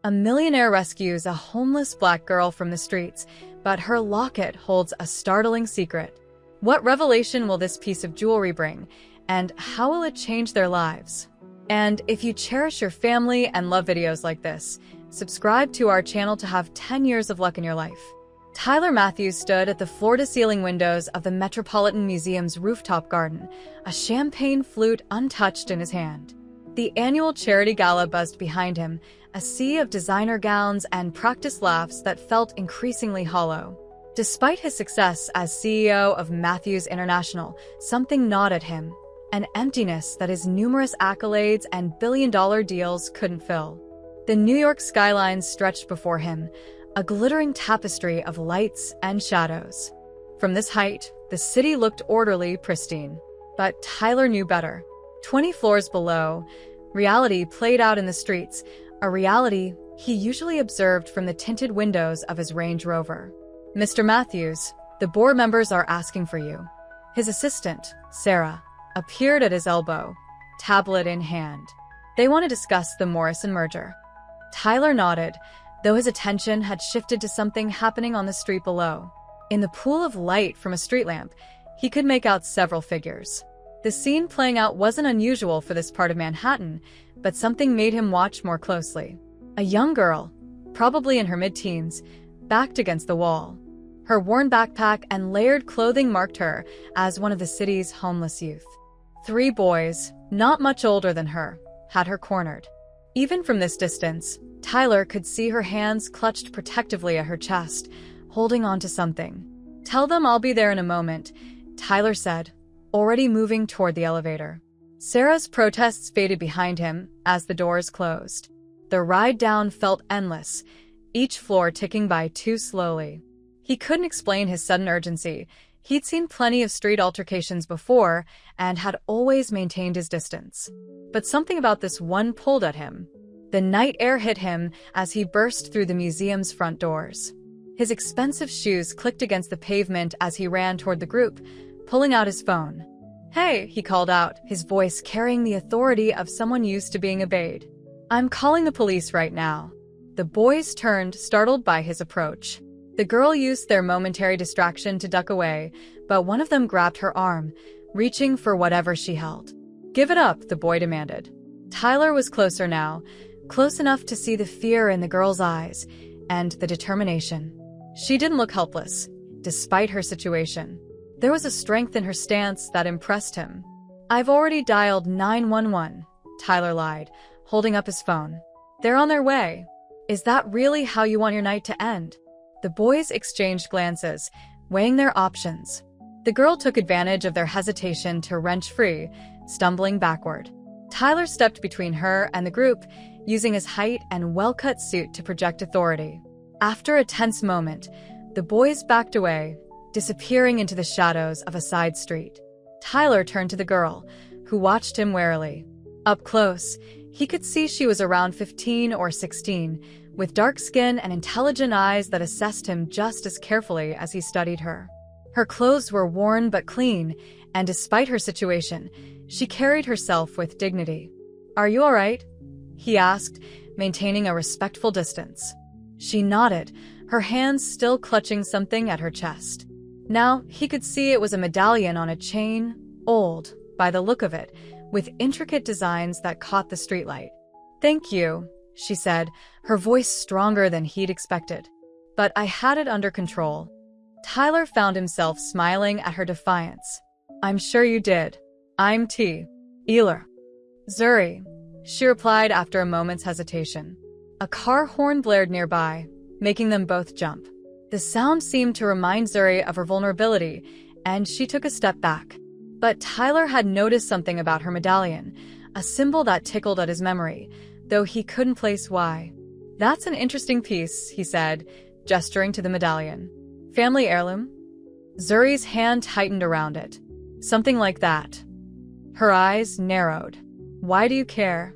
A millionaire rescues a homeless black girl from the streets, but her locket holds a startling secret. What revelation will this piece of jewelry bring, and how will it change their lives? And if you cherish your family and love videos like this, subscribe to our channel to have 10 years of luck in your life. Tyler Matthews stood at the floor-to-ceiling windows of the Metropolitan Museum's rooftop garden, a champagne flute untouched in his hand. The annual charity gala buzzed behind him, a sea of designer gowns and practiced laughs that felt increasingly hollow. Despite his success as CEO of Matthews International, something gnawed at him, an emptiness that his numerous accolades and billion-dollar deals couldn't fill. The New York skyline stretched before him, a glittering tapestry of lights and shadows. From this height, the city looked orderly, pristine. But Tyler knew better. 20 floors below, reality played out in the streets, a reality he usually observed from the tinted windows of his Range Rover. "Mr. Matthews, the board members are asking for you." His assistant, Sarah, appeared at his elbow, tablet in hand. They want to discuss the Morrison merger. Tyler nodded, though his attention had shifted to something happening on the street below. In the pool of light from a street lamp, he could make out several figures. The scene playing out wasn't unusual for this part of Manhattan, but something made him watch more closely. A young girl, probably in her mid-teens, backed against the wall. Her worn backpack and layered clothing marked her as one of the city's homeless youth. 3 boys, not much older than her, had her cornered. Even from this distance, Tyler could see her hands clutched protectively at her chest, holding on to something. "Tell them I'll be there in a moment," Tyler said, already moving toward the elevator. Sarah's protests faded behind him as the doors closed. The ride down felt endless, each floor ticking by too slowly. He couldn't explain his sudden urgency. He'd seen plenty of street altercations before and had always maintained his distance. But something about this one pulled at him. The night air hit him as he burst through the museum's front doors. His expensive shoes clicked against the pavement as he ran toward the group, pulling out his phone. "Hey," he called out, his voice carrying the authority of someone used to being obeyed. "I'm calling the police right now." The boys turned, startled by his approach. The girl used their momentary distraction to duck away, but one of them grabbed her arm, reaching for whatever she held. "Give it up," the boy demanded. Tyler was closer now, close enough to see the fear in the girl's eyes and the determination. She didn't look helpless, despite her situation. There was a strength in her stance that impressed him. "I've already dialed 911, Tyler lied, holding up his phone. "They're on their way." "Is that really how you want your night to end?" The boys exchanged glances, weighing their options. The girl took advantage of their hesitation to wrench free, stumbling backward. Tyler stepped between her and the group, using his height and well-cut suit to project authority. After a tense moment, the boys backed away, disappearing into the shadows of a side street. Tyler turned to the girl, who watched him warily. Up close, he could see she was around 15 or 16, with dark skin and intelligent eyes that assessed him just as carefully as he studied her. Her clothes were worn but clean, and despite her situation, she carried herself with dignity. "Are you all right?" he asked, maintaining a respectful distance. She nodded, her hands still clutching something at her chest. Now, he could see it was a medallion on a chain, old, by the look of it, with intricate designs that caught the streetlight. "Thank you," she said, her voice stronger than he'd expected. "But I had it under control." Tyler found himself smiling at her defiance. "I'm sure you did. I'm T. Ealer. Zuri," she replied after a moment's hesitation. A car horn blared nearby, making them both jump. The sound seemed to remind Zuri of her vulnerability, and she took a step back. But Tyler had noticed something about her medallion, a symbol that tickled at his memory, though he couldn't place why. "That's an interesting piece," he said, gesturing to the medallion. "Family heirloom?" Zuri's hand tightened around it. "Something like that." Her eyes narrowed. "Why do you care?"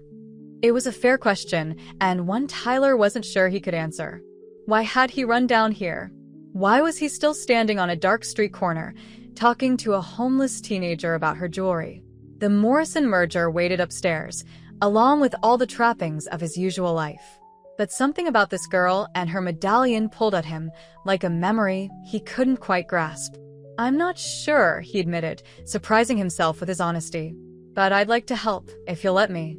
It was a fair question, and one Tyler wasn't sure he could answer. Why had he run down here? Why was he still standing on a dark street corner, talking to a homeless teenager about her jewelry? The Morrison merger waited upstairs, along with all the trappings of his usual life. But something about this girl and her medallion pulled at him, like a memory he couldn't quite grasp. "I'm not sure," he admitted, surprising himself with his honesty. "But I'd like to help, if you'll let me."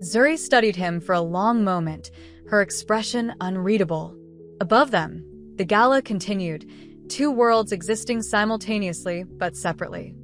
Zuri studied him for a long moment, her expression unreadable. Above them, the gala continued, two worlds existing simultaneously but separately.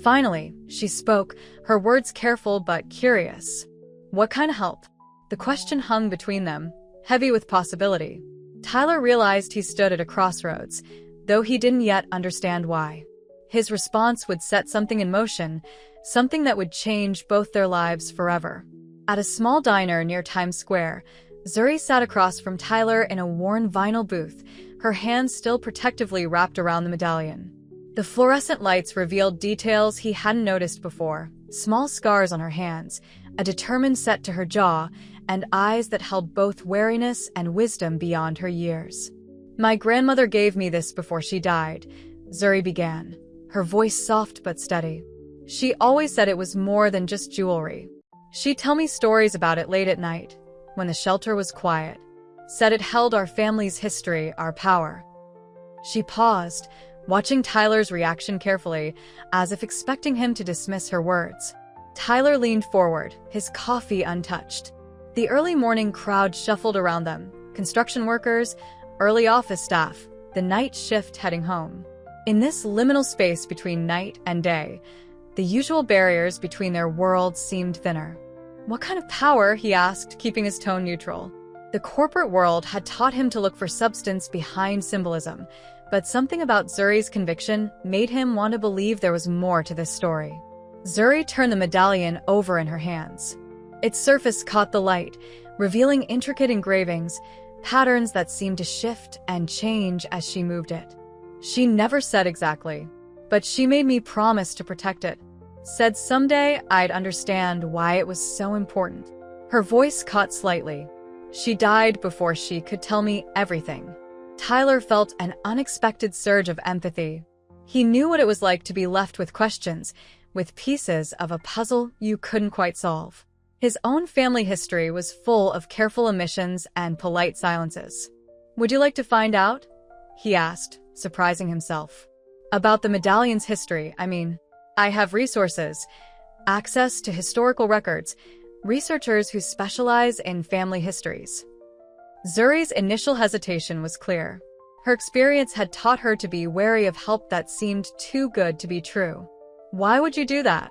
Finally, she spoke, her words careful but curious. "What kind of help?" The question hung between them, heavy with possibility. Tyler realized he stood at a crossroads, though he didn't yet understand why. His response would set something in motion, something that would change both their lives forever. At a small diner near Times Square, Zuri sat across from Tyler in a worn vinyl booth, her hands still protectively wrapped around the medallion. The fluorescent lights revealed details he hadn't noticed before, small scars on her hands, a determined set to her jaw, and eyes that held both wariness and wisdom beyond her years. "My grandmother gave me this before she died," Zuri began, her voice soft but steady. "She always said it was more than just jewelry. She'd tell me stories about it late at night, when the shelter was quiet. Said it held our family's history, our power." She paused, watching Tyler's reaction carefully, as if expecting him to dismiss her words. Tyler leaned forward, his coffee untouched. The early morning crowd shuffled around them, construction workers, early office staff, the night shift heading home. In this liminal space between night and day, the usual barriers between their worlds seemed thinner. "What kind of power?" he asked, keeping his tone neutral. The corporate world had taught him to look for substance behind symbolism, but something about Zuri's conviction made him want to believe there was more to this story. Zuri turned the medallion over in her hands. Its surface caught the light, revealing intricate engravings, patterns that seemed to shift and change as she moved it. She never said exactly, but she made me promise to protect it. Said someday I'd understand why it was so important. Her voice caught slightly. She died before she could tell me everything. Tyler felt an unexpected surge of empathy. He knew what it was like to be left with questions, with pieces of a puzzle you couldn't quite solve. His own family history was full of careful omissions and polite silences. "Would you like to find out?" he asked, surprising himself. "About the medallion's history, I mean. I have resources, access to historical records, researchers who specialize in family histories." Zuri's initial hesitation was clear. Her experience had taught her to be wary of help that seemed too good to be true. "Why would you do that?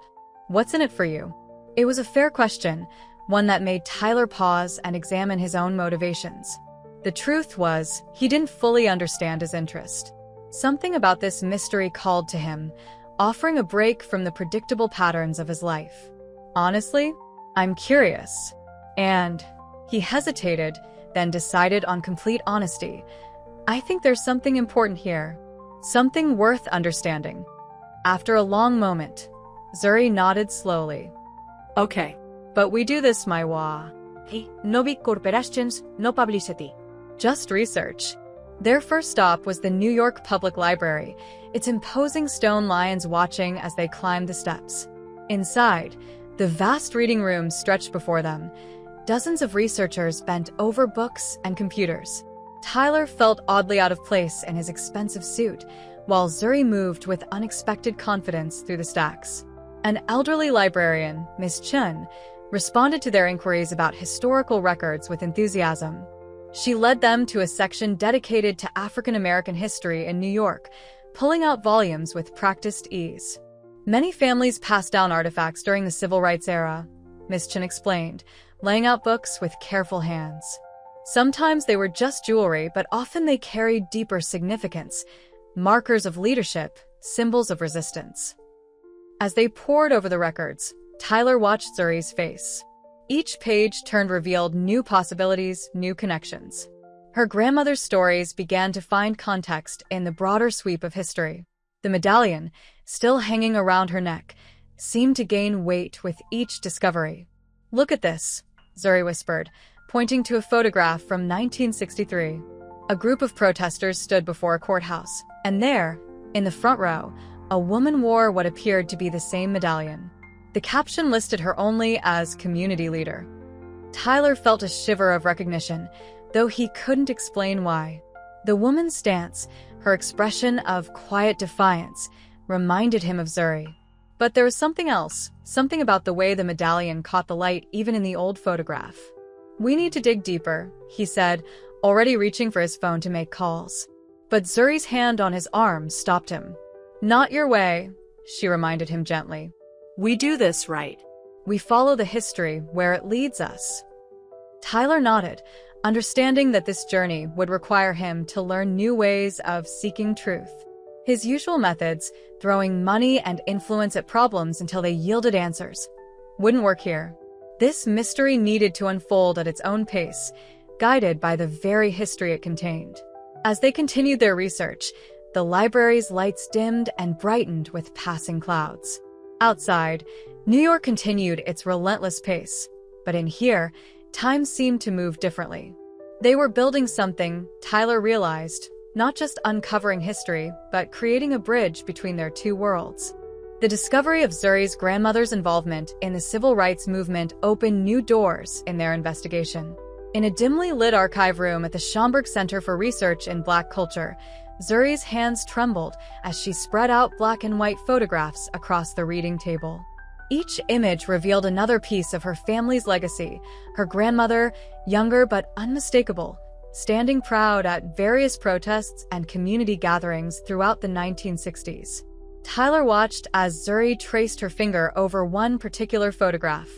What's in it for you?" It was a fair question, one that made Tyler pause and examine his own motivations. The truth was, he didn't fully understand his interest. Something about this mystery called to him, offering a break from the predictable patterns of his life. "Honestly, I'm curious." And he hesitated, then decided on complete honesty. "I think there's something important here. Something worth understanding." After a long moment, Zuri nodded slowly. "Okay, but we do this, my wa. Hey, no big corporations, no publicity. Just research." Their first stop was the New York Public Library, its imposing stone lions watching as they climbed the steps. Inside, the vast reading room stretched before them, dozens of researchers bent over books and computers. Tyler felt oddly out of place in his expensive suit, while Zuri moved with unexpected confidence through the stacks. An elderly librarian, Miss Chun, responded to their inquiries about historical records with enthusiasm. She led them to a section dedicated to African American history in New York, pulling out volumes with practiced ease. "Many families passed down artifacts during the Civil Rights era," Miss Chun explained, laying out books with careful hands. "Sometimes they were just jewelry, but often they carried deeper significance, markers of leadership, symbols of resistance." As they pored over the records, Tyler watched Zuri's face. Each page turned revealed new possibilities, new connections. Her grandmother's stories began to find context in the broader sweep of history. The medallion, still hanging around her neck, seemed to gain weight with each discovery. "Look at this," Zuri whispered, pointing to a photograph from 1963. A group of protesters stood before a courthouse, and there, in the front row, a woman wore what appeared to be the same medallion. The caption listed her only as community leader. Tyler felt a shiver of recognition, though he couldn't explain why. The woman's stance, her expression of quiet defiance, reminded him of Zuri. But there was something else, something about the way the medallion caught the light even in the old photograph. "We need to dig deeper," he said, already reaching for his phone to make calls. But Zuri's hand on his arm stopped him. "Not your way," she reminded him gently. "We do this right. We follow the history where it leads us." Tyler nodded, understanding that this journey would require him to learn new ways of seeking truth. His usual methods, throwing money and influence at problems until they yielded answers, wouldn't work here. This mystery needed to unfold at its own pace, guided by the very history it contained. As they continued their research, the library's lights dimmed and brightened with passing clouds. Outside, New York continued its relentless pace, but in here, time seemed to move differently. They were building something, Tyler realized, not just uncovering history, but creating a bridge between their two worlds. The discovery of Zuri's grandmother's involvement in the civil rights movement opened new doors in their investigation. In a dimly lit archive room at the Schomburg Center for Research in Black Culture, Zuri's hands trembled as she spread out black and white photographs across the reading table. Each image revealed another piece of her family's legacy, her grandmother, younger but unmistakable, standing proud at various protests and community gatherings throughout the 1960s. Tyler watched as Zuri traced her finger over one particular photograph.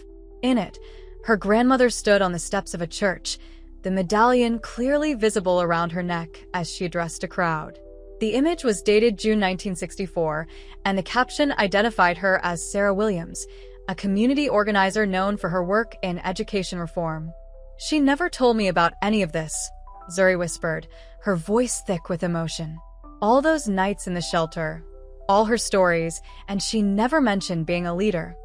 In it, her grandmother stood on the steps of a church, the medallion clearly visible around her neck as she addressed a crowd. The image was dated June 1964, and the caption identified her as Sarah Williams, a community organizer known for her work in education reform. "She never told me about any of this," Zuri whispered, her voice thick with emotion. "All those nights in the shelter, all her stories, and she never mentioned being a leader."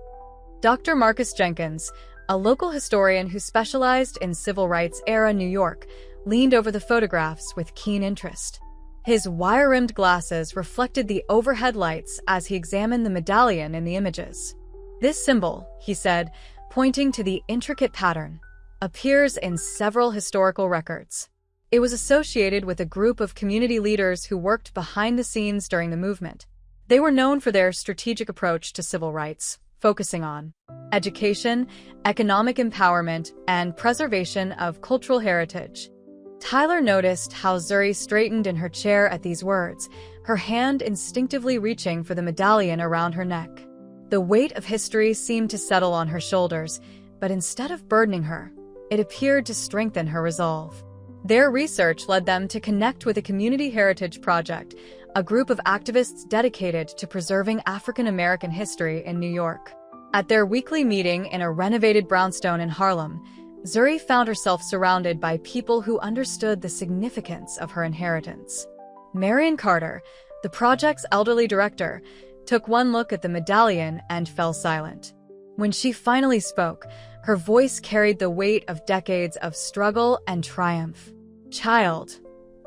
Dr. Marcus Jenkins, a local historian who specialized in civil rights-era New York, leaned over the photographs with keen interest. His wire-rimmed glasses reflected the overhead lights as he examined the medallion in the images. "This symbol," he said, pointing to the intricate pattern, "appears in several historical records. It was associated with a group of community leaders who worked behind the scenes during the movement. They were known for their strategic approach to civil rights, focusing on education, economic empowerment, and preservation of cultural heritage." Tyler noticed how Zuri straightened in her chair at these words, her hand instinctively reaching for the medallion around her neck. The weight of history seemed to settle on her shoulders, but instead of burdening her, it appeared to strengthen her resolve. Their research led them to connect with a Community Heritage Project, a group of activists dedicated to preserving African American history in New York. At their weekly meeting in a renovated brownstone in Harlem, Zuri found herself surrounded by people who understood the significance of her inheritance. Marion Carter, the project's elderly director, took one look at the medallion and fell silent. When she finally spoke, her voice carried the weight of decades of struggle and triumph. "Child,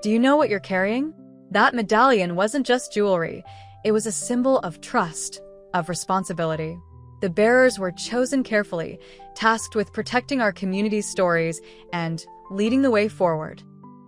do you know what you're carrying? That medallion wasn't just jewelry. It was a symbol of trust, of responsibility. The bearers were chosen carefully, tasked with protecting our community's stories and leading the way forward."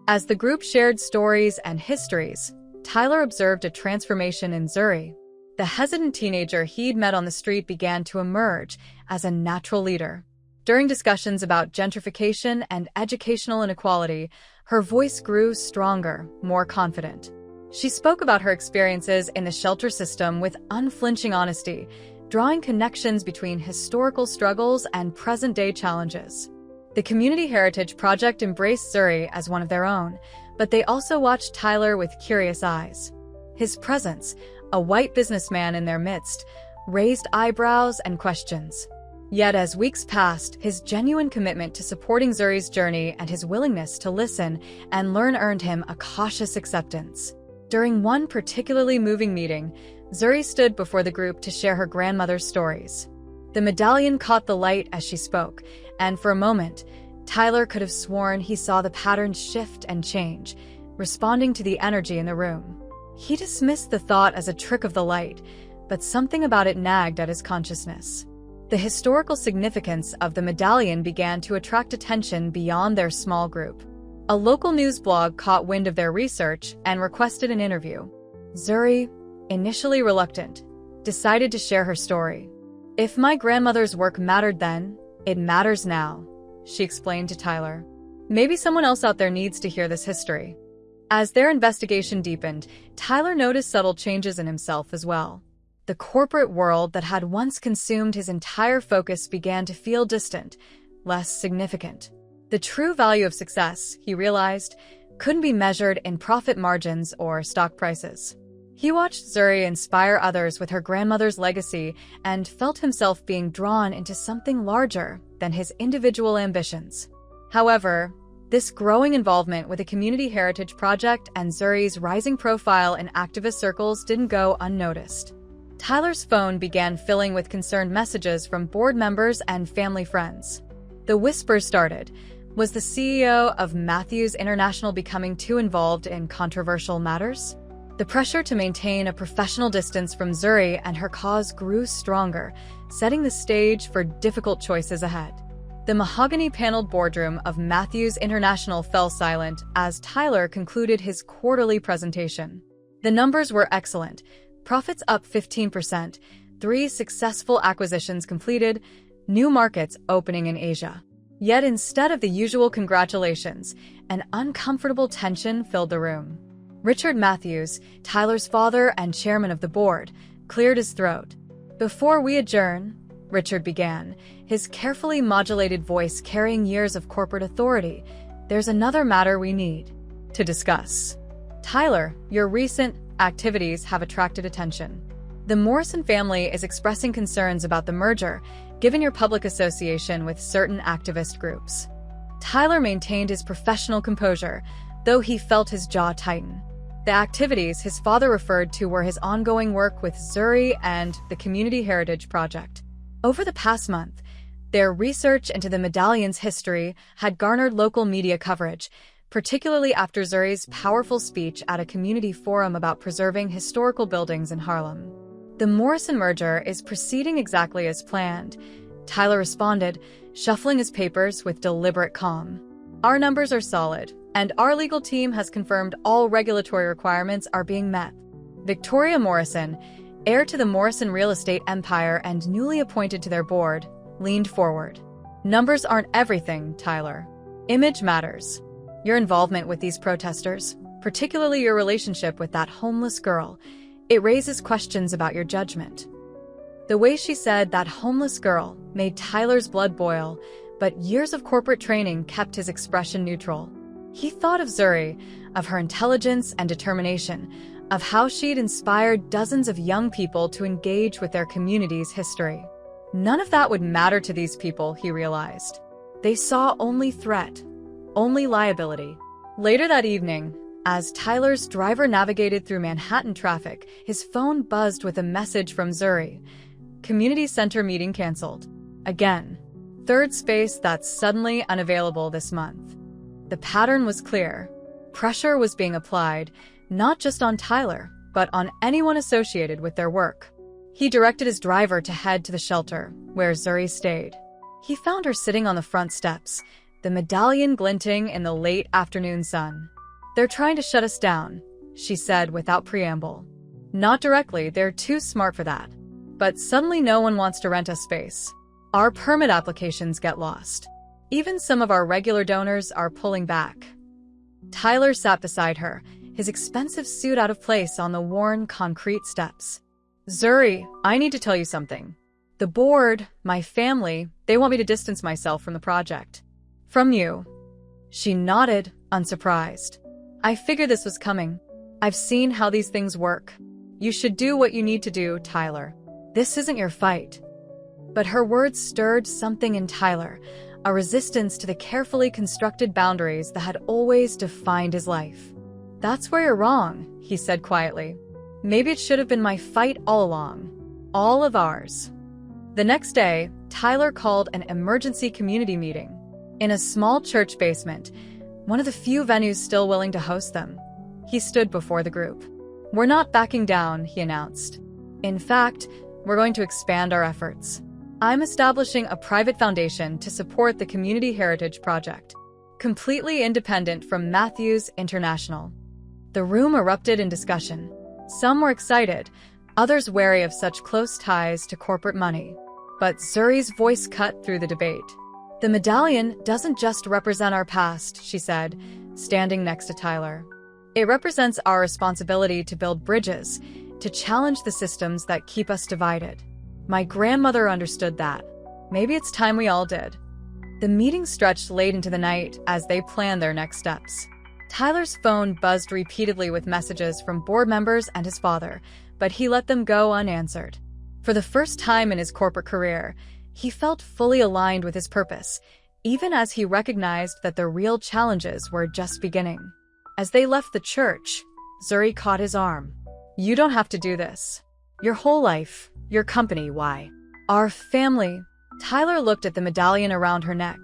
As the group shared stories and histories, Tyler observed a transformation in Zuri. The hesitant teenager he'd met on the street began to emerge as a natural leader. During discussions about gentrification and educational inequality, her voice grew stronger, more confident. She spoke about her experiences in the shelter system with unflinching honesty, drawing connections between historical struggles and present-day challenges. The Community Heritage Project embraced Zuri as one of their own, but they also watched Tyler with curious eyes. His presence, a white businessman in their midst, raised eyebrows and questions. Yet as weeks passed, his genuine commitment to supporting Zuri's journey and his willingness to listen and learn earned him a cautious acceptance. During one particularly moving meeting, Zuri stood before the group to share her grandmother's stories. The medallion caught the light as she spoke, and for a moment, Tyler could have sworn he saw the pattern shift and change, responding to the energy in the room. He dismissed the thought as a trick of the light, but something about it nagged at his consciousness. The historical significance of the medallion began to attract attention beyond their small group. A local news blog caught wind of their research and requested an interview. Zuri, initially reluctant, decided to share her story. "If my grandmother's work mattered then, it matters now," she explained to Tyler. "Maybe someone else out there needs to hear this history." As their investigation deepened, Tyler noticed subtle changes in himself as well. The corporate world that had once consumed his entire focus began to feel distant, less significant. The true value of success, he realized, couldn't be measured in profit margins or stock prices. He watched Zuri inspire others with her grandmother's legacy and felt himself being drawn into something larger than his individual ambitions. However, this growing involvement with the Community Heritage Project and Zuri's rising profile in activist circles didn't go unnoticed. Tyler's phone began filling with concerned messages from board members and family friends. The whispers started. Was the CEO of Matthews International becoming too involved in controversial matters? The pressure to maintain a professional distance from Zuri and her cause grew stronger, setting the stage for difficult choices ahead. The mahogany-paneled boardroom of Matthews International fell silent as Tyler concluded his quarterly presentation. The numbers were excellent. Profits up 15%, 3 successful acquisitions completed, new markets opening in Asia. Yet instead of the usual congratulations, an uncomfortable tension filled the room. Richard Matthews, Tyler's father and chairman of the board, cleared his throat. "Before we adjourn," Richard began, his carefully modulated voice carrying years of corporate authority, "there's another matter we need to discuss. Tyler, your recent activities have attracted attention. The Morrison family is expressing concerns about the merger, given your public association with certain activist groups." Tyler maintained his professional composure, though he felt his jaw tighten. The activities his father referred to were his ongoing work with Zuri and the Community Heritage Project. Over the past month, their research into the medallion's history had garnered local media coverage, particularly after Zuri's powerful speech at a community forum about preserving historical buildings in Harlem. "The Morrison merger is proceeding exactly as planned," Tyler responded, shuffling his papers with deliberate calm. "Our numbers are solid, and our legal team has confirmed all regulatory requirements are being met." Victoria Morrison, heir to the Morrison real estate empire and newly appointed to their board, leaned forward. "Numbers aren't everything, Tyler. Image matters. Your involvement with these protesters, particularly your relationship with that homeless girl, it raises questions about your judgment." The way she said "that homeless girl" made Tyler's blood boil, but years of corporate training kept his expression neutral. He thought of Zuri, of her intelligence and determination, of how she'd inspired dozens of young people to engage with their community's history. None of that would matter to these people, he realized. They saw only threat, only liability. Later that evening, as Tyler's driver navigated through Manhattan traffic, his phone buzzed with a message from Zuri. "Community center meeting canceled. Again. Third space that's suddenly unavailable this month." The pattern was clear. Pressure was being applied, not just on Tyler, but on anyone associated with their work. He directed his driver to head to the shelter, where Zuri stayed. He found her sitting on the front steps, the medallion glinting in the late afternoon sun. "They're trying to shut us down," she said without preamble. "Not directly, they're too smart for that. But suddenly no one wants to rent us space. Our permit applications get lost. Even some of our regular donors are pulling back." Tyler sat beside her, his expensive suit out of place on the worn concrete steps. "Zuri, I need to tell you something. The board, my family, they want me to distance myself from the project. From you." She nodded, unsurprised. "I figured this was coming. I've seen how these things work. You should do what you need to do, Tyler. This isn't your fight." But her words stirred something in Tyler, a resistance to the carefully constructed boundaries that had always defined his life. "That's where you're wrong," he said quietly. "Maybe it should have been my fight all along. All of ours." The next day, Tyler called an emergency community meeting. In a small church basement, one of the few venues still willing to host them. He stood before the group. "We're not backing down," he announced. "In fact, we're going to expand our efforts. I'm establishing a private foundation to support the Community Heritage Project. completely independent from Matthews International. The room erupted in discussion. Some were excited, others wary of such close ties to corporate money. But Zuri's voice cut through the debate. "The medallion doesn't just represent our past," she said, standing next to Tyler. "It represents our responsibility to build bridges, to challenge the systems that keep us divided. My grandmother understood that. Maybe it's time we all did." The meeting stretched late into the night as they planned their next steps. Tyler's phone buzzed repeatedly with messages from board members and his father, but he let them go unanswered. For the first time in his corporate career, he felt fully aligned with his purpose, even as he recognized that the real challenges were just beginning. As they left the church, Zuri caught his arm. "You don't have to do this. Your whole life, your company, why? Our family." Tyler looked at the medallion around her neck,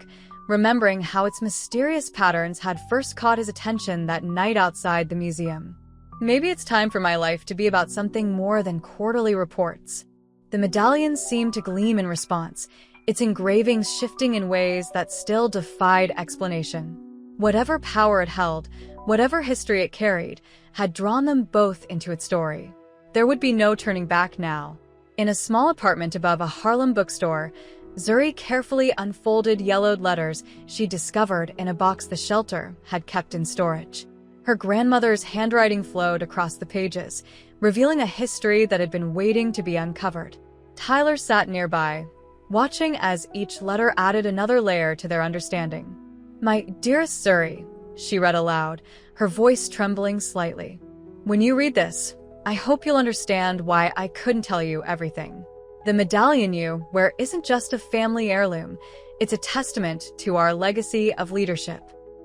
remembering how its mysterious patterns had first caught his attention that night outside the museum. "Maybe it's time for my life to be about something more than quarterly reports." The medallion seemed to gleam in response, its engravings shifting in ways that still defied explanation. Whatever power it held, whatever history it carried, had drawn them both into its story. There would be no turning back now. In a small apartment above a Harlem bookstore, Zuri carefully unfolded yellowed letters she discovered in a box the shelter had kept in storage. Her grandmother's handwriting flowed across the pages, revealing a history that had been waiting to be uncovered. Tyler sat nearby, watching as each letter added another layer to their understanding. "My dearest Zuri," she read aloud, her voice trembling slightly. "When you read this, I hope you'll understand why I couldn't tell you everything. The medallion you wear isn't just a family heirloom, it's a testament to our legacy of leadership.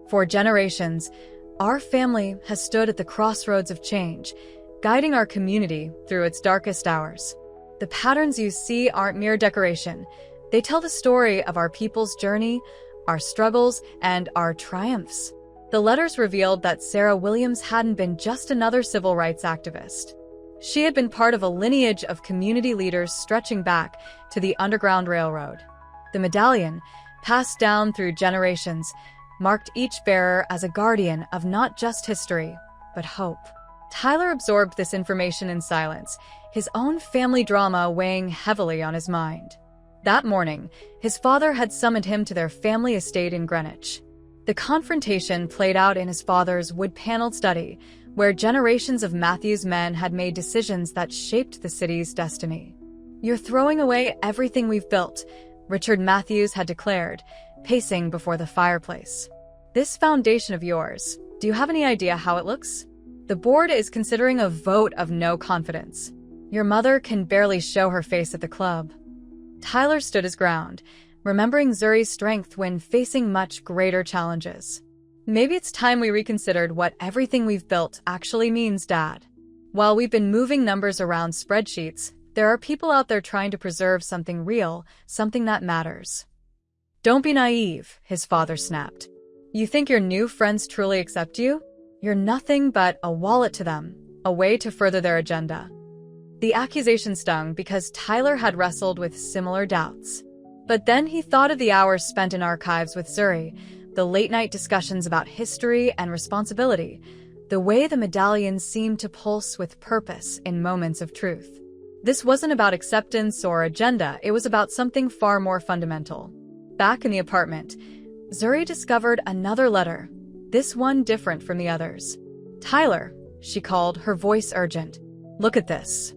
For generations, our family has stood at the crossroads of change, guiding our community through its darkest hours. The patterns you see aren't mere decoration. They tell the story of our people's journey, our struggles, and our triumphs." The letters revealed that Sarah Williams hadn't been just another civil rights activist. She had been part of a lineage of community leaders stretching back to the Underground Railroad. The medallion, passed down through generations, marked each bearer as a guardian of not just history, but hope. Tyler absorbed this information in silence, his own family drama weighing heavily on his mind. That morning, his father had summoned him to their family estate in Greenwich. The confrontation played out in his father's wood-paneled study, where generations of Matthews men had made decisions that shaped the city's destiny. "You're throwing away everything we've built," Richard Matthews had declared, pacing before the fireplace. "This foundation of yours, do you have any idea how it looks? The board is considering a vote of no confidence. Your mother can barely show her face at the club." Tyler stood his ground, remembering Zuri's strength when facing much greater challenges. "Maybe it's time we reconsidered what everything we've built actually means, Dad. While we've been moving numbers around spreadsheets, there are people out there trying to preserve something real, something that matters." "Don't be naive," his father snapped. "You think your new friends truly accept you? You're nothing but a wallet to them, a way to further their agenda." The accusation stung because Tyler had wrestled with similar doubts. But then he thought of the hours spent in archives with Zuri, the late-night discussions about history and responsibility, the way the medallion seemed to pulse with purpose in moments of truth. This wasn't about acceptance or agenda, it was about something far more fundamental. Back in the apartment, Zuri discovered another letter, this one different from the others. "Tyler," she called, her voice urgent. "Look at this."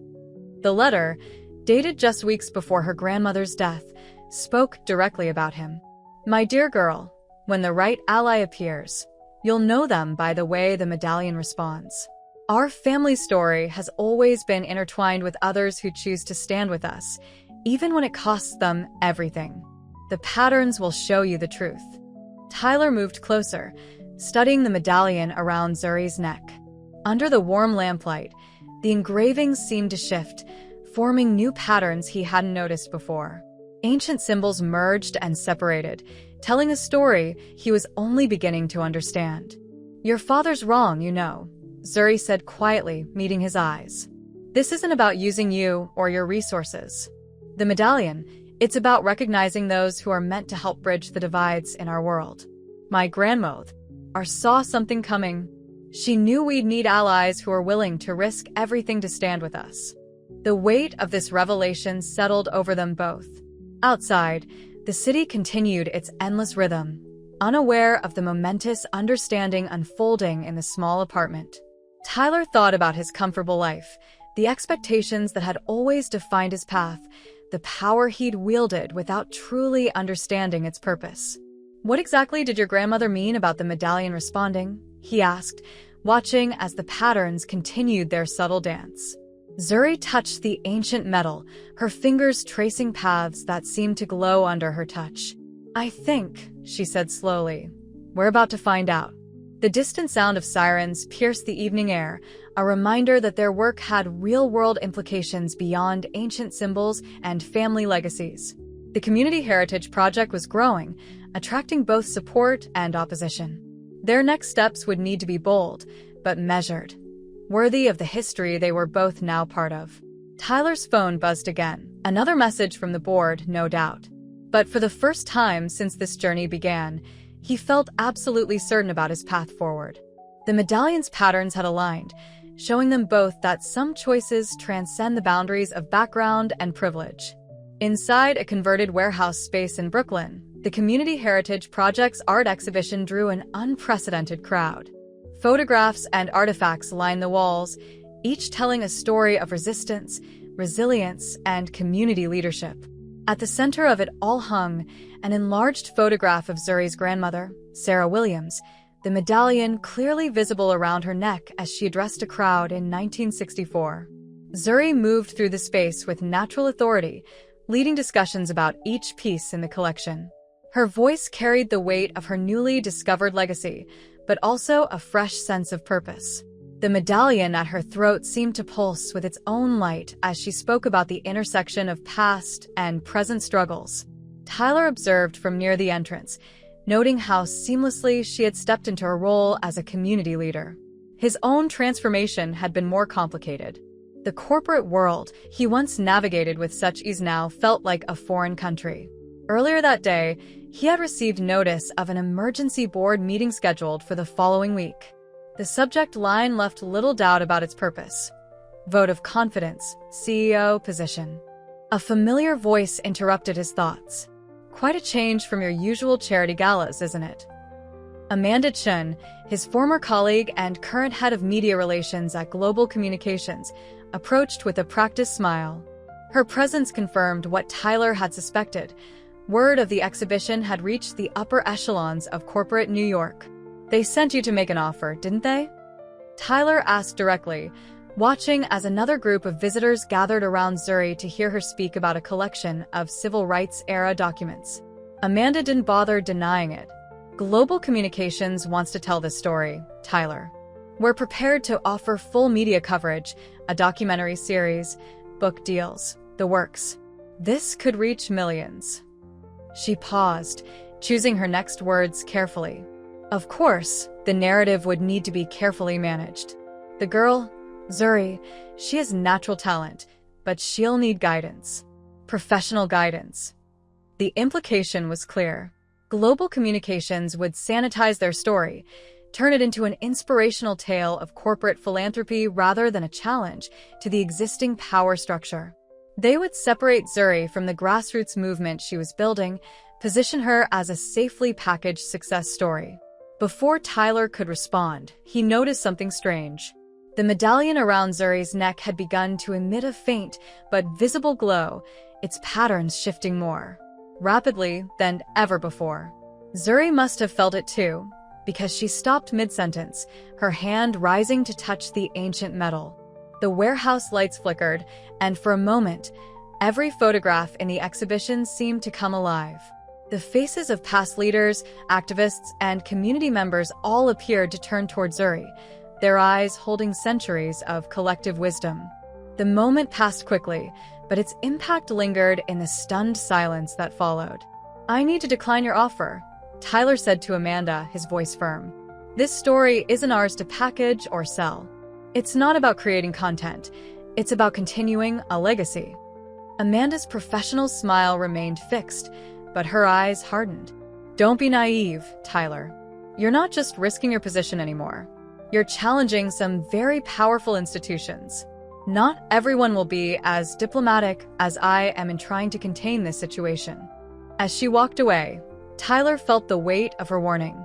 The letter, dated just weeks before her grandmother's death, spoke directly about him. "My dear girl, when the right ally appears, you'll know them by the way the medallion responds. Our family story has always been intertwined with others who choose to stand with us, even when it costs them everything. The patterns will show you the truth." Tyler moved closer, studying the medallion around Zuri's neck. Under the warm lamplight, the engravings seemed to shift, forming new patterns he hadn't noticed before. Ancient symbols merged and separated, telling a story he was only beginning to understand. "Your father's wrong, you know," Zuri said quietly, meeting his eyes. "This isn't about using you or your resources. The medallion, it's about recognizing those who are meant to help bridge the divides in our world. My grandmother saw something coming. She knew we'd need allies who were willing to risk everything to stand with us. The weight of this revelation settled over them both. Outside, the city continued its endless rhythm, unaware of the momentous understanding unfolding in the small apartment. Tyler thought about his comfortable life, the expectations that had always defined his path, the power he'd wielded without truly understanding its purpose. "What exactly did your grandmother mean about the medallion responding?" he asked, watching as the patterns continued their subtle dance. Zuri touched the ancient metal, her fingers tracing paths that seemed to glow under her touch. "I think," she said slowly, "we're about to find out." The distant sound of sirens pierced the evening air, a reminder that their work had real-world implications beyond ancient symbols and family legacies. The Community Heritage Project was growing, attracting both support and opposition. Their next steps would need to be bold, but measured, worthy of the history they were both now part of. Tyler's phone buzzed again, another message from the board, no doubt. But for the first time since this journey began, he felt absolutely certain about his path forward. The medallion's patterns had aligned, showing them both that some choices transcend the boundaries of background and privilege. Inside a converted warehouse space in Brooklyn, the Community Heritage Project's art exhibition drew an unprecedented crowd. Photographs and artifacts lined the walls, each telling a story of resistance, resilience, and community leadership. At the center of it all hung an enlarged photograph of Zuri's grandmother, Sarah Williams, the medallion clearly visible around her neck as she addressed a crowd in 1964. Zuri moved through the space with natural authority, leading discussions about each piece in the collection. Her voice carried the weight of her newly discovered legacy, but also a fresh sense of purpose. The medallion at her throat seemed to pulse with its own light as she spoke about the intersection of past and present struggles. Tyler observed from near the entrance, noting how seamlessly she had stepped into her role as a community leader. His own transformation had been more complicated. The corporate world he once navigated with such ease now felt like a foreign country. Earlier that day, he had received notice of an emergency board meeting scheduled for the following week. The subject line left little doubt about its purpose. Vote of confidence, CEO position. A familiar voice interrupted his thoughts. "Quite a change from your usual charity galas, isn't it?" Amanda Chun, his former colleague and current head of media relations at Global Communications, approached with a practiced smile. Her presence confirmed what Tyler had suspected. Word of the exhibition had reached the upper echelons of corporate New York. "They sent you to make an offer, didn't they?" Tyler asked directly, watching as another group of visitors gathered around Zuri to hear her speak about a collection of civil rights-era documents. Amanda didn't bother denying it. "Global Communications wants to tell this story, Tyler. We're prepared to offer full media coverage, a documentary series, book deals, the works. This could reach millions." She paused, choosing her next words carefully. Of course, the narrative would need to be carefully managed. The girl, Zuri, she has natural talent, but she'll need guidance. Professional guidance. The implication was clear. Global Communications would sanitize their story, turn it into an inspirational tale of corporate philanthropy rather than a challenge to the existing power structure. They would separate Zuri from the grassroots movement she was building, position her as a safely packaged success story. Before Tyler could respond, he noticed something strange. The medallion around Zuri's neck had begun to emit a faint but visible glow, its patterns shifting more rapidly than ever before. Zuri must have felt it too, because she stopped mid-sentence, her hand rising to touch the ancient metal. The warehouse lights flickered, and for a moment, every photograph in the exhibition seemed to come alive. The faces of past leaders, activists, and community members all appeared to turn toward Zuri, their eyes holding centuries of collective wisdom. The moment passed quickly, but its impact lingered in the stunned silence that followed. "I need to decline your offer," Tyler said to Amanda, his voice firm. "This story isn't ours to package or sell. It's not about creating content. It's about continuing a legacy." Amanda's professional smile remained fixed, but her eyes hardened. "Don't be naive, Tyler. You're not just risking your position anymore. You're challenging some very powerful institutions. Not everyone will be as diplomatic as I am in trying to contain this situation." As she walked away, Tyler felt the weight of her warning.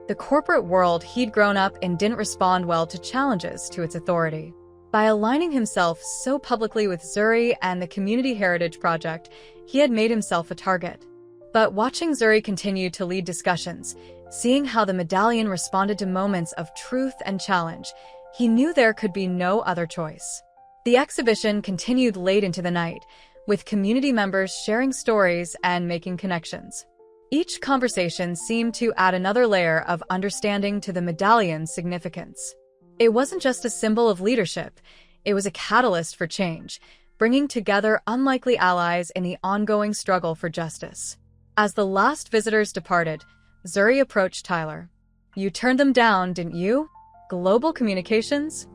The corporate world he'd grown up in didn't respond well to challenges to its authority. By aligning himself so publicly with Zuri and the Community Heritage Project, he had made himself a target. But watching Zuri continue to lead discussions, seeing how the medallion responded to moments of truth and challenge, he knew there could be no other choice. The exhibition continued late into the night, with community members sharing stories and making connections. Each conversation seemed to add another layer of understanding to the medallion's significance. It wasn't just a symbol of leadership, it was a catalyst for change, bringing together unlikely allies in the ongoing struggle for justice. As the last visitors departed, Zuri approached Tyler. "You turned them down, didn't you? Global communications?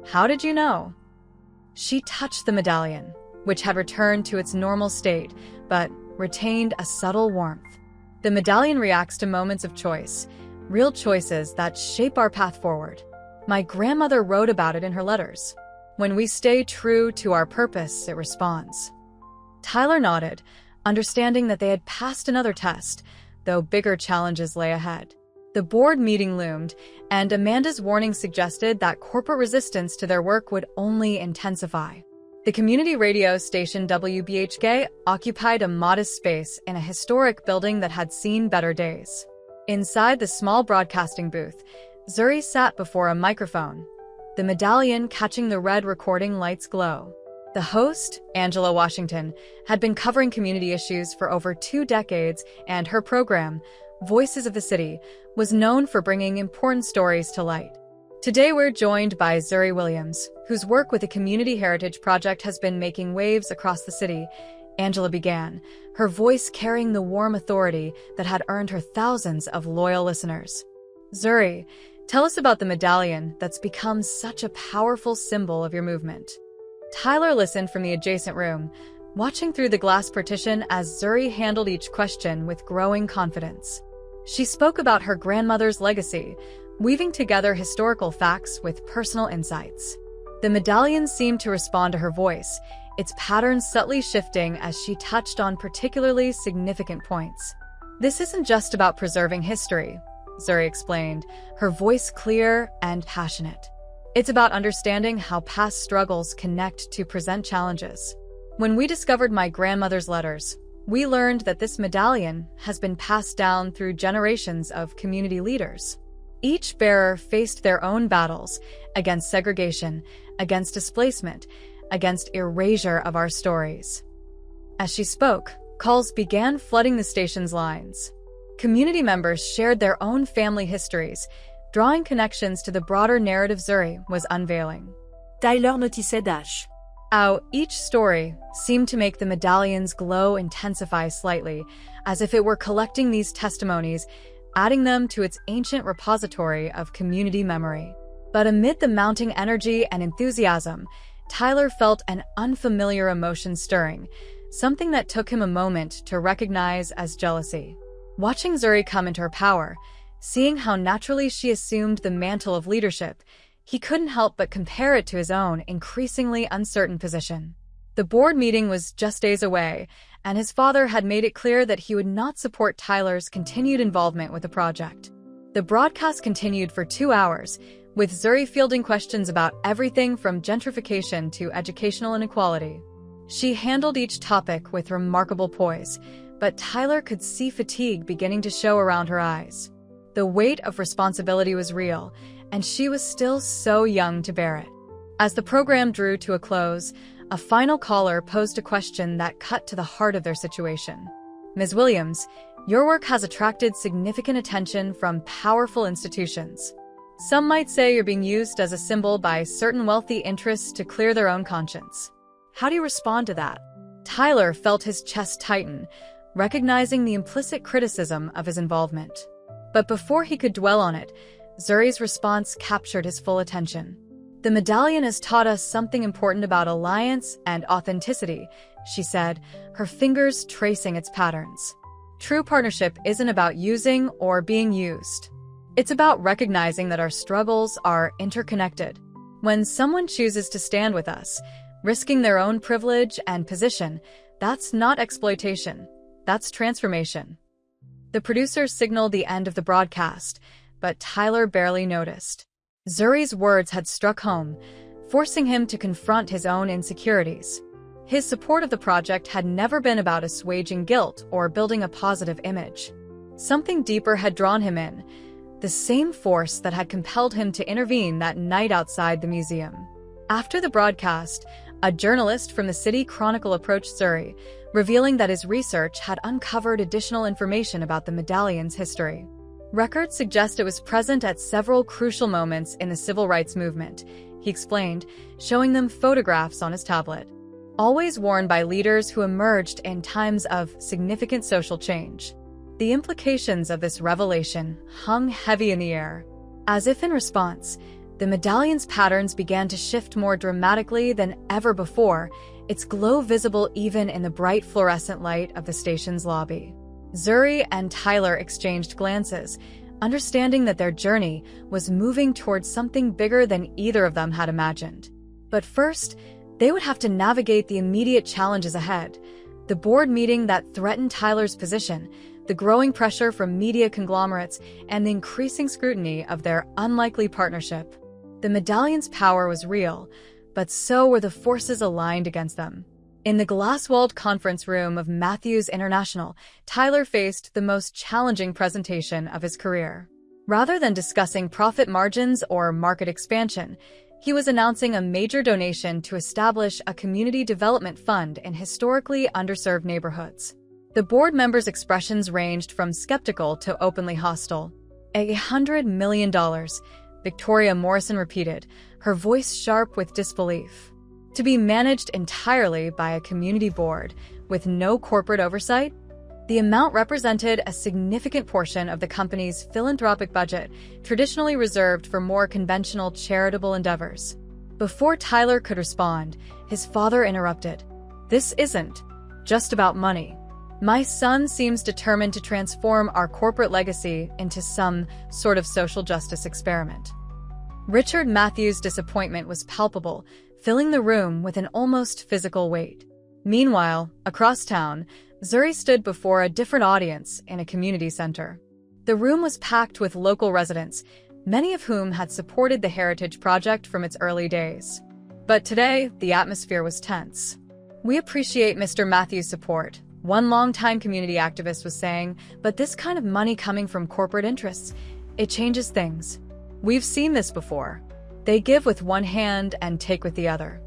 How did you know?" She touched the medallion, which had returned to its normal state, but retained a subtle warmth. The medallion reacts to moments of choice, real choices that shape our path forward. My grandmother wrote about it in her letters. When we stay true to our purpose, it responds. Tyler nodded, understanding that they had passed another test, though bigger challenges lay ahead. The board meeting loomed, and Amanda's warning suggested that corporate resistance to their work would only intensify. The community radio station WBHK occupied a modest space in a historic building that had seen better days. Inside the small broadcasting booth, Zuri sat before a microphone, the medallion catching the red recording light's glow. The host, Angela Washington, had been covering community issues for over 2 decades, and her program, Voices of the City, was known for bringing important stories to light. Today we're joined by Zuri Williams, whose work with the Community Heritage Project has been making waves across the city. Angela began, her voice carrying the warm authority that had earned her thousands of loyal listeners. Zuri, tell us about the medallion that's become such a powerful symbol of your movement. Tyler listened from the adjacent room, watching through the glass partition as Zuri handled each question with growing confidence. She spoke about her grandmother's legacy, weaving together historical facts with personal insights. The medallion seemed to respond to her voice, its patterns subtly shifting as she touched on particularly significant points. "This isn't just about preserving history," Zuri explained, her voice clear and passionate. "It's about understanding how past struggles connect to present challenges. When we discovered my grandmother's letters, we learned that this medallion has been passed down through generations of community leaders. Each bearer faced their own battles against segregation, against displacement, against erasure of our stories." As she spoke, calls began flooding the station's lines. Community members shared their own family histories, drawing connections to the broader narrative Zuri was unveiling. Tyler noticed dash. Each story seemed to make the medallion's glow intensify slightly, as if it were collecting these testimonies, adding them to its ancient repository of community memory. But amid the mounting energy and enthusiasm, Tyler felt an unfamiliar emotion stirring, something that took him a moment to recognize as jealousy. Watching Zuri come into her power, seeing how naturally she assumed the mantle of leadership, he couldn't help but compare it to his own increasingly uncertain position. The board meeting was just days away, and his father had made it clear that he would not support Tyler's continued involvement with the project. The broadcast continued for 2 hours, with Zuri fielding questions about everything from gentrification to educational inequality. She handled each topic with remarkable poise, but Tyler could see fatigue beginning to show around her eyes. The weight of responsibility was real, and she was still so young to bear it. As the program drew to a close, a final caller posed a question that cut to the heart of their situation. "Ms. Williams, your work has attracted significant attention from powerful institutions. Some might say you're being used as a symbol by certain wealthy interests to clear their own conscience. How do you respond to that?" Tyler felt his chest tighten, recognizing the implicit criticism of his involvement. But before he could dwell on it, Zuri's response captured his full attention. "The medallion has taught us something important about alliance and authenticity," she said, her fingers tracing its patterns. "True partnership isn't about using or being used. It's about recognizing that our struggles are interconnected. When someone chooses to stand with us, risking their own privilege and position, that's not exploitation. That's transformation. The producers signaled the end of the broadcast, but Tyler barely noticed. Zuri's words had struck home, forcing him to confront his own insecurities. His support of the project had never been about assuaging guilt or building a positive image. Something deeper had drawn him in, the same force that had compelled him to intervene that night outside the museum. After the broadcast, a journalist from the City Chronicle approached Zuri, revealing that his research had uncovered additional information about the medallion's history. Records suggest it was present at several crucial moments in the civil rights movement, he explained, showing them photographs on his tablet. Always worn by leaders who emerged in times of significant social change. The implications of this revelation hung heavy in the air. As if in response, the medallion's patterns began to shift more dramatically than ever before, its glow visible even in the bright fluorescent light of the station's lobby. Zuri and Tyler exchanged glances, understanding that their journey was moving towards something bigger than either of them had imagined. But first, they would have to navigate the immediate challenges ahead. The board meeting that threatened Tyler's position, the growing pressure from media conglomerates, and the increasing scrutiny of their unlikely partnership. The medallion's power was real, but so were the forces aligned against them. In the glass-walled conference room of Matthews International, Tyler faced the most challenging presentation of his career. Rather than discussing profit margins or market expansion, he was announcing a major donation to establish a community development fund in historically underserved neighborhoods. The board members' expressions ranged from skeptical to openly hostile. $100 million, Victoria Morrison repeated, her voice sharp with disbelief. To be managed entirely by a community board, with no corporate oversight? The amount represented a significant portion of the company's philanthropic budget, traditionally reserved for more conventional charitable endeavors. Before Tyler could respond, his father interrupted. "This isn't just about money. My son seems determined to transform our corporate legacy into some sort of social justice experiment." Richard Matthews' disappointment was palpable, filling the room with an almost physical weight. Meanwhile, across town, Zuri stood before a different audience in a community center. The room was packed with local residents, many of whom had supported the Heritage Project from its early days. But today, the atmosphere was tense. "We appreciate Mr. Matthews' support," one longtime community activist was saying, "but this kind of money coming from corporate interests, it changes things. We've seen this before. They give with one hand and take with the other."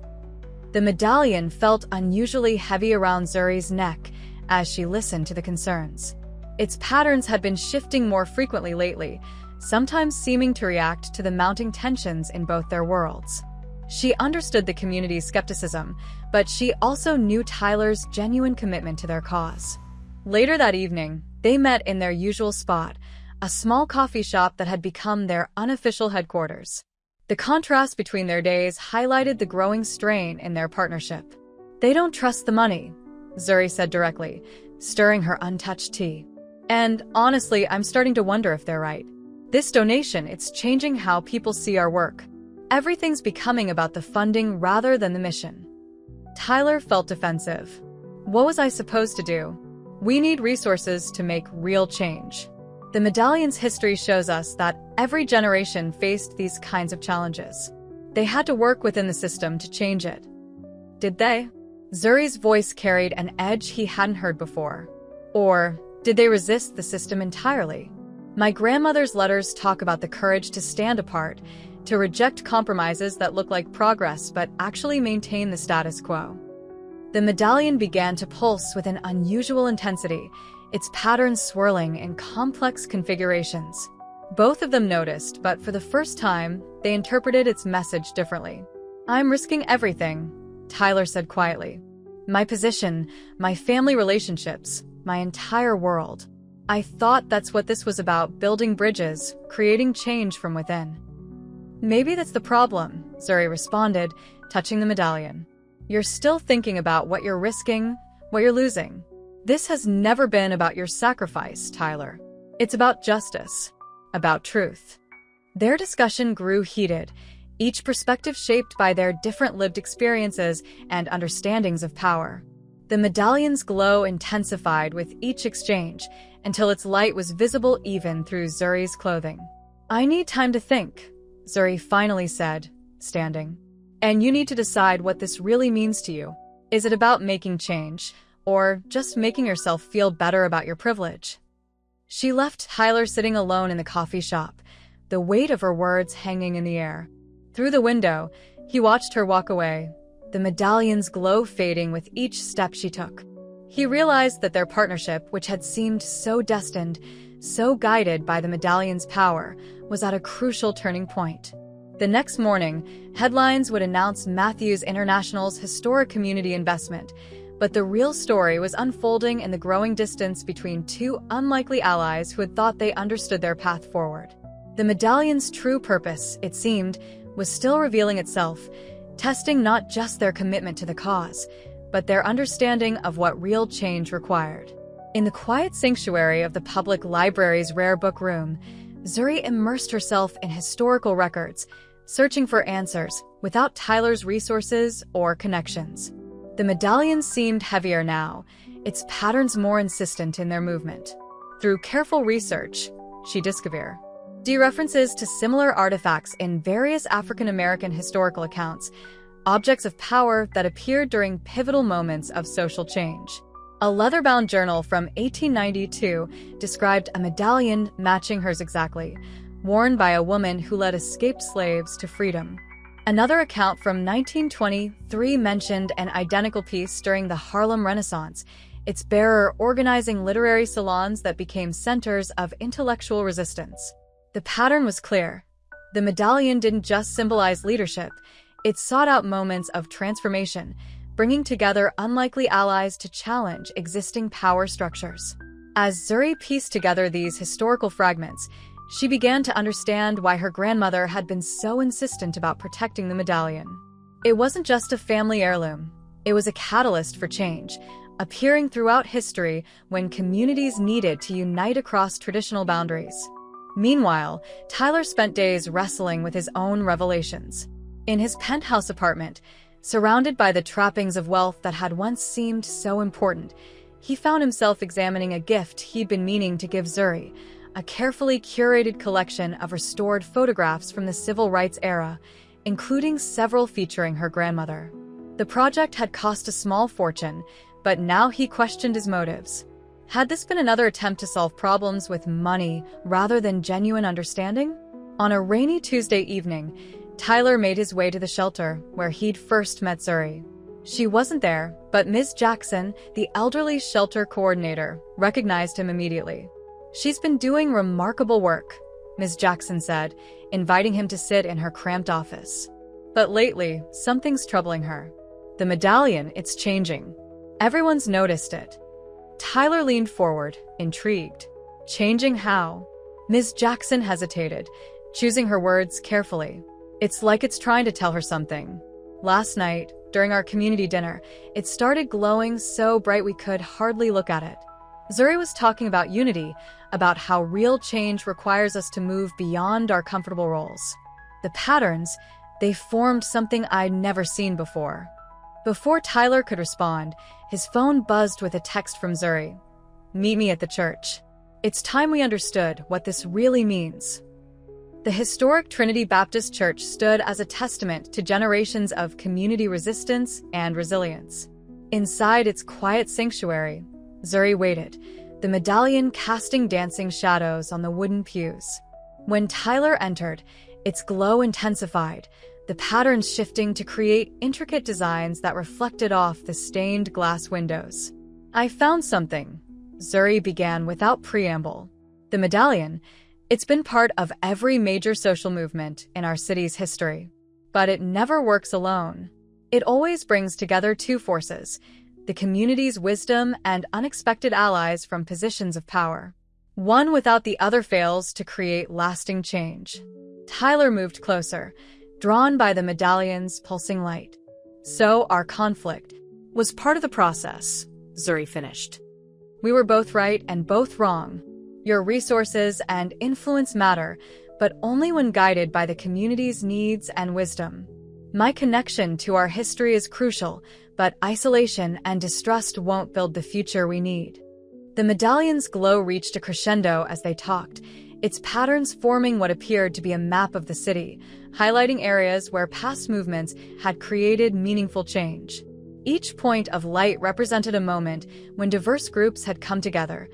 The medallion felt unusually heavy around Zuri's neck as she listened to the concerns. Its patterns had been shifting more frequently lately, sometimes seeming to react to the mounting tensions in both their worlds. She understood the community's skepticism, but she also knew Tyler's genuine commitment to their cause. Later that evening, they met in their usual spot, a small coffee shop that had become their unofficial headquarters. The contrast between their days highlighted the growing strain in their partnership. "They don't trust the money," Zuri said directly, stirring her untouched tea. "And honestly, I'm starting to wonder if they're right. This donation, it's changing how people see our work. Everything's becoming about the funding rather than the mission." Tyler felt defensive. "What was I supposed to do? We need resources to make real change." The medallion's history shows us that every generation faced these kinds of challenges. They had to work within the system to change it. Did they? Zuri's voice carried an edge he hadn't heard before. Or did they resist the system entirely? My grandmother's letters talk about the courage to stand apart, to reject compromises that look like progress but actually maintain the status quo. The medallion began to pulse with an unusual intensity, its patterns swirling in complex configurations. Both of them noticed, but for the first time, they interpreted its message differently. "I'm risking everything," Tyler said quietly. "My position, my family relationships, my entire world. I thought that's what this was about, building bridges, creating change from within." "Maybe that's the problem," Zuri responded, touching the medallion. "You're still thinking about what you're risking, what you're losing. This has never been about your sacrifice, Tyler. It's about justice. about truth. Their discussion grew heated, each perspective shaped by their different lived experiences and understandings of power. The medallion's glow intensified with each exchange until its light was visible even through Zuri's clothing. "I need time to think," Zuri finally said, standing. "And you need to decide what this really means to you. Is it about making change, or just making yourself feel better about your privilege?" She left Tyler sitting alone in the coffee shop, the weight of her words hanging in the air. Through the window, he watched her walk away, the medallion's glow fading with each step she took. He realized that their partnership, which had seemed so destined, so guided by the medallion's power, was at a crucial turning point. The next morning, headlines would announce Matthews International's historic community investment, but the real story was unfolding in the growing distance between two unlikely allies who had thought they understood their path forward. The medallion's true purpose, it seemed, was still revealing itself, testing not just their commitment to the cause, but their understanding of what real change required. In the quiet sanctuary of the public library's rare book room, Zuri immersed herself in historical records, searching for answers without Tyler's resources or connections. The medallion seemed heavier now, its patterns more insistent in their movement. Through careful research, she discovered references to similar artifacts in various African American historical accounts, objects of power that appeared during pivotal moments of social change. A leather-bound journal from 1892 described a medallion matching hers exactly, worn by a woman who led escaped slaves to freedom. Another account from 1923 mentioned an identical piece during the Harlem Renaissance, its bearer organizing literary salons that became centers of intellectual resistance. The pattern was clear. The medallion didn't just symbolize leadership, it sought out moments of transformation, bringing together unlikely allies to challenge existing power structures. As Zuri pieced together these historical fragments, she began to understand why her grandmother had been so insistent about protecting the medallion. It wasn't just a family heirloom, it was a catalyst for change, appearing throughout history when communities needed to unite across traditional boundaries. Meanwhile, Tyler spent days wrestling with his own revelations. In his penthouse apartment, surrounded by the trappings of wealth that had once seemed so important, he found himself examining a gift he'd been meaning to give Zuri, a carefully curated collection of restored photographs from the civil rights era, including several featuring her grandmother. The project had cost a small fortune, but now he questioned his motives. Had this been another attempt to solve problems with money rather than genuine understanding? On a rainy Tuesday evening, Tyler made his way to the shelter where he'd first met Zuri. She wasn't there, but Ms. Jackson, the elderly shelter coordinator, recognized him immediately. "She's been doing remarkable work," Ms. Jackson said, inviting him to sit in her cramped office. "But lately, something's troubling her. The medallion, it's changing. Everyone's noticed it." Tyler leaned forward, intrigued. "Changing how?" Ms. Jackson hesitated, choosing her words carefully. "It's like it's trying to tell her something. Last night, during our community dinner, it started glowing so bright we could hardly look at it. Zuri was talking about unity, about how real change requires us to move beyond our comfortable roles. The patterns, they formed something I'd never seen before." Before Tyler could respond, his phone buzzed with a text from Zuri. "Meet me at the church. It's time we understood what this really means." The historic Trinity Baptist Church stood as a testament to generations of community resistance and resilience. Inside its quiet sanctuary, Zuri waited, the medallion casting dancing shadows on the wooden pews. When Tyler entered, its glow intensified, the patterns shifting to create intricate designs that reflected off the stained glass windows. "I found something," Zuri began without preamble. "The medallion, it's been part of every major social movement in our city's history. But it never works alone. It always brings together two forces, the community's wisdom and unexpected allies from positions of power. One without the other fails to create lasting change." Tyler moved closer, drawn by the medallion's pulsing light. "So our conflict was part of the process," Zuri finished. "We were both right and both wrong. Your resources and influence matter, but only when guided by the community's needs and wisdom. My connection to our history is crucial, but isolation and distrust won't build the future we need. The medallion's glow reached a crescendo as they talked, its patterns forming what appeared to be a map of the city, highlighting areas where past movements had created meaningful change. Each point of light represented a moment when diverse groups had come together,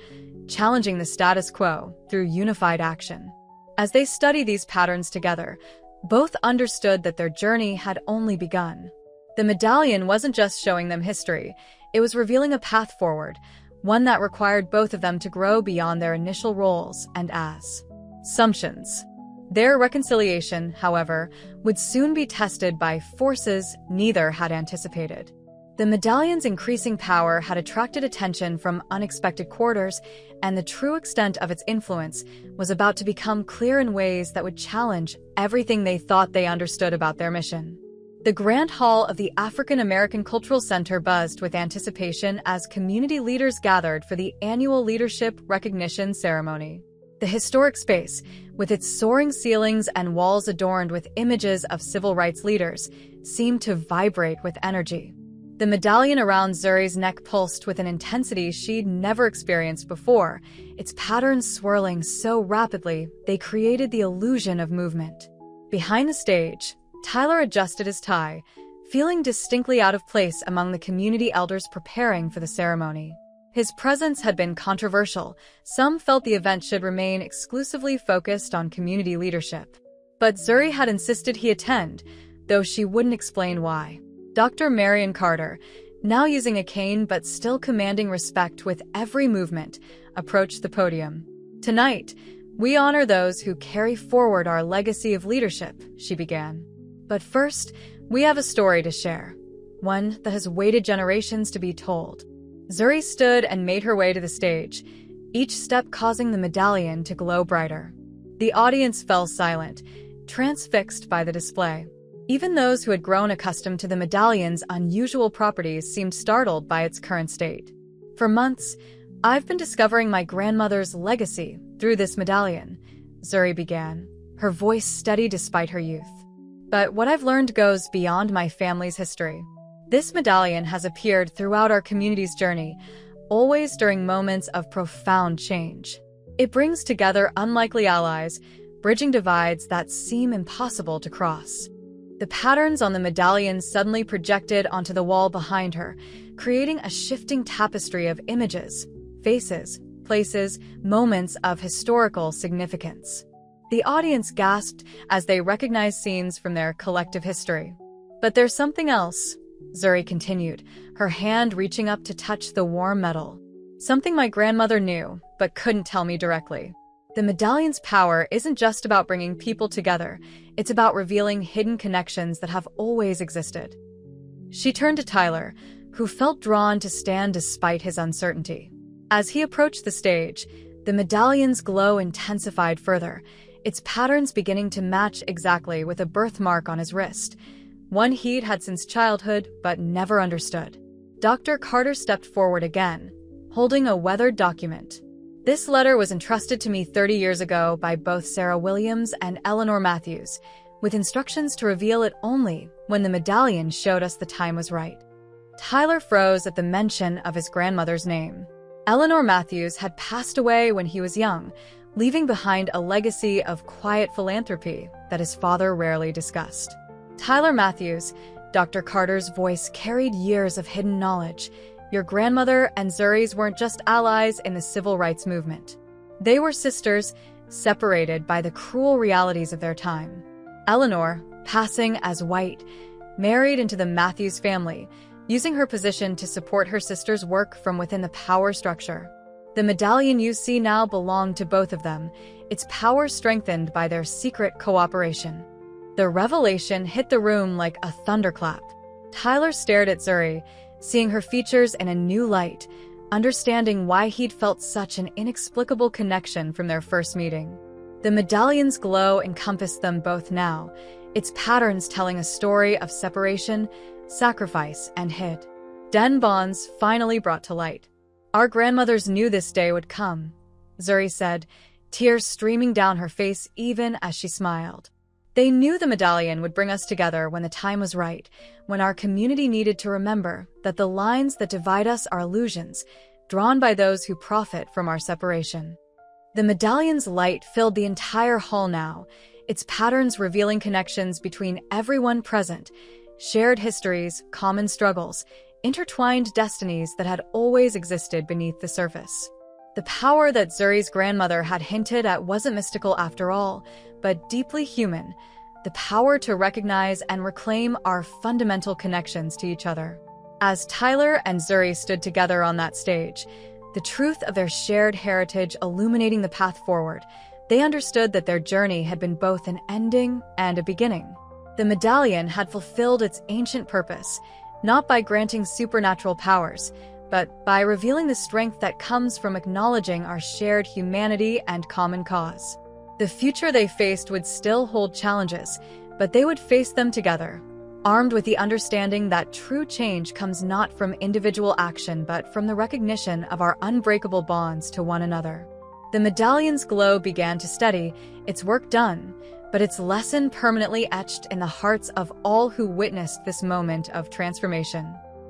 challenging the status quo through unified action. As they studied these patterns together, both understood that their journey had only begun. The medallion wasn't just showing them history, it was revealing a path forward, one that required both of them to grow beyond their initial roles and assumptions. Their reconciliation, however, would soon be tested by forces neither had anticipated. The medallion's increasing power had attracted attention from unexpected quarters, and the true extent of its influence was about to become clear in ways that would challenge everything they thought they understood about their mission. The Grand Hall of the African American Cultural Center buzzed with anticipation as community leaders gathered for the annual Leadership Recognition Ceremony. The historic space, with its soaring ceilings and walls adorned with images of civil rights leaders, seemed to vibrate with energy. The medallion around Zuri's neck pulsed with an intensity she'd never experienced before, its patterns swirling so rapidly they created the illusion of movement. Behind the stage, Tyler adjusted his tie, feeling distinctly out of place among the community elders preparing for the ceremony. His presence had been controversial. Some felt the event should remain exclusively focused on community leadership. But Zuri had insisted he attend, though she wouldn't explain why. Dr. Marion Carter, now using a cane but still commanding respect with every movement, approached the podium. "Tonight, we honor those who carry forward our legacy of leadership," she began. "But first, we have a story to share, one that has waited generations to be told." Zuri stood and made her way to the stage, each step causing the medallion to glow brighter. The audience fell silent, transfixed by the display. Even those who had grown accustomed to the medallion's unusual properties seemed startled by its current state. "For months, I've been discovering my grandmother's legacy through this medallion," Zuri began, her voice steady despite her youth. "But what I've learned goes beyond my family's history. This medallion has appeared throughout our community's journey, always during moments of profound change. It brings together unlikely allies, bridging divides that seem impossible to cross." The patterns on the medallion suddenly projected onto the wall behind her, creating a shifting tapestry of images, faces, places, moments of historical significance. The audience gasped as they recognized scenes from their collective history. "But there's something else," Zuri continued, her hand reaching up to touch the warm metal. "Something my grandmother knew, but couldn't tell me directly. The medallion's power isn't just about bringing people together, it's about revealing hidden connections that have always existed." She turned to Tyler, who felt drawn to stand despite his uncertainty. As he approached the stage, the medallion's glow intensified further, its patterns beginning to match exactly with a birthmark on his wrist, one he'd had since childhood but never understood. Dr. Carter stepped forward again, holding a weathered document. "This letter was entrusted to me 30 years ago by both Sarah Williams and Eleanor Matthews, with instructions to reveal it only when the medallion showed us the time was right." Tyler froze at the mention of his grandmother's name. Eleanor Matthews had passed away when he was young, leaving behind a legacy of quiet philanthropy that his father rarely discussed. "Tyler Matthews," Dr. Carter's voice carried years of hidden knowledge. "Your grandmother and Zuri's weren't just allies in the civil rights movement. They were sisters, separated by the cruel realities of their time. Eleanor, passing as white, married into the Matthews family, using her position to support her sister's work from within the power structure. The medallion you see now belonged to both of them, its power strengthened by their secret cooperation." The revelation hit the room like a thunderclap. Tyler stared at Zuri, seeing her features in a new light, understanding why he'd felt such an inexplicable connection from their first meeting. The medallion's glow encompassed them both now, its patterns telling a story of separation, sacrifice, and hidden bonds finally brought to light. "Our grandmothers knew this day would come," Zuri said, tears streaming down her face even as she smiled. They knew the medallion would bring us together when the time was right, when our community needed to remember that the lines that divide us are illusions, drawn by those who profit from our separation. The medallion's light filled the entire hall now, its patterns revealing connections between everyone present, shared histories, common struggles, intertwined destinies that had always existed beneath the surface. The power that Zuri's grandmother had hinted at wasn't mystical after all, but deeply human, the power to recognize and reclaim our fundamental connections to each other. As Tyler and Zuri stood together on that stage, the truth of their shared heritage illuminating the path forward, they understood that their journey had been both an ending and a beginning. The medallion had fulfilled its ancient purpose, not by granting supernatural powers, but by revealing the strength that comes from acknowledging our shared humanity and common cause. The future they faced would still hold challenges, but they would face them together, armed with the understanding that true change comes not from individual action but from the recognition of our unbreakable bonds to one another. The medallion's glow began to steady, its work done, but its lesson permanently etched in the hearts of all who witnessed this moment of transformation.